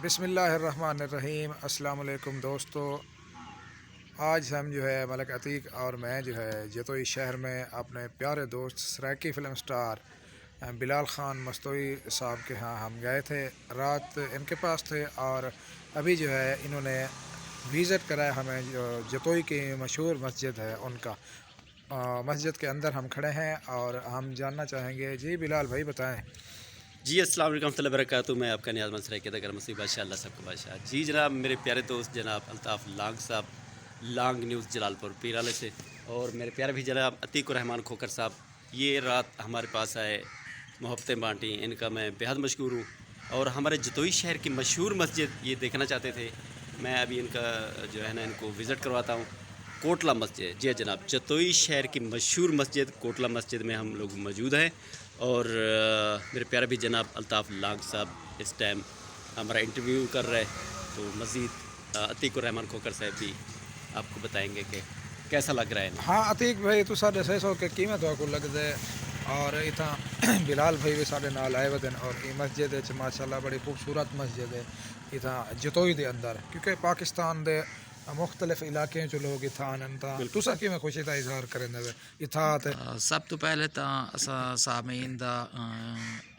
بسم اللہ الرحمن الرحیم۔ السلام علیکم دوستو، آج ہم ملک عتیق اور میں جتوئی شہر میں اپنے پیارے دوست سرائکی فلم سٹار بلال خان مستوئی صاحب کے ہاں ہم گئے تھے۔ رات ان کے پاس تھے اور ابھی انہوں نے وزٹ کرا ہے ہمیں، جو جتوئی کی مشہور مسجد ہے ان کا مسجد کے اندر ہم کھڑے ہیں اور ہم جاننا چاہیں گے۔ جی بلال بھائی بتائیں۔ جی السلام علیکم ورحمۃ اللہ وبرکاتہ۔ میں آپ کا نیاز مند سرائکی اگر مسیح بادشاہ اللہ سب کو بادشاہ۔ جی جناب، میرے پیارے دوست جناب الطاف لانگ صاحب، لانگ نیوز جلال پور پیرالے سے، اور میرے پیارے بھی جناب عتیق الرحمان کھوکر صاحب، یہ رات ہمارے پاس آئے، محبتیں بانٹیں، ان کا میں بےحد مشکور ہوں۔ اور ہمارے جتوئی شہر کی مشہور مسجد یہ دیکھنا چاہتے تھے، میں ابھی ان کا ان کو وزٹ کرواتا ہوں۔ کوٹلہ مسجد، جی جناب، جتوئی شہر کی مشہور مسجد کوٹلہ مسجد میں ہم لوگ موجود ہیں، اور میرے پیارے بھی جناب الطاف لانگ صاحب اس ٹائم ہمارا انٹرویو کر رہے، تو مزید عتیق الرحمان کھوکر صاحب بھی آپ کو بتائیں گے کہ کیسا لگ رہا ہے۔ ہاں عتیق بھائی تو 650 کے قیمت کو لگ دے، اور اتنا بلال بھائی بھی سارے نال آئے ہوئے، اور یہ مسجد ماشاءاللہ بڑی خوبصورت مسجد ہے اتنا جتوئی دے اندر، کیونکہ پاکستان دے مختلف علاقے جو لوگ اتنا تسا کی میں خوشی کا اظہار کریں اتھات۔ سب تو پہلے تو سامعین دا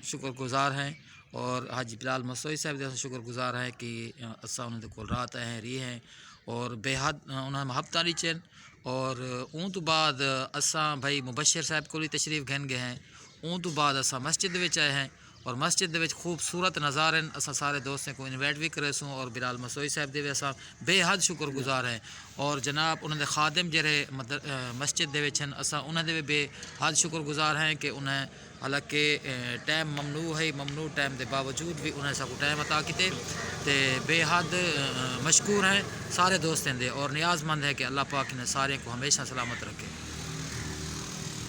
شکر گزار ہیں، اور حاجی بلال مستوئی صاحب دے شکر گزار ہیں کہ اساں انہوں دے کول رات ہیں رہی ہیں، اور بے حد انہوں نے محبت چن، اور اون تو بعد اساں بھائی مبشر صاحب کو تشریف گھن گئے ہیں، اون تو بعد اساں مسجد وچ آئے ہیں، اور مسجد دے وچ خوبصورت نظارے اساں سارے دوستوں کو انوائٹ بھی کرے سوں، اور بلال مستوئی صاحب دے اساں بے حد شکر گزار ہیں۔ اور جناب انہوں نے خادم جڑے مسجد دے وچ اساں انہوں دے بے حد شکر گزار ہیں کہ انہیں حالانکہ ٹائم ممنوع ٹائم دے باوجود بھی انہیں سب کو ٹائم عطا کیتے، تے بے حد مشکور ہیں سارے دوستیں دے، اور نیاز مند ہے کہ اللہ پاک نے سارے کو ہمیشہ سلامت رکھے۔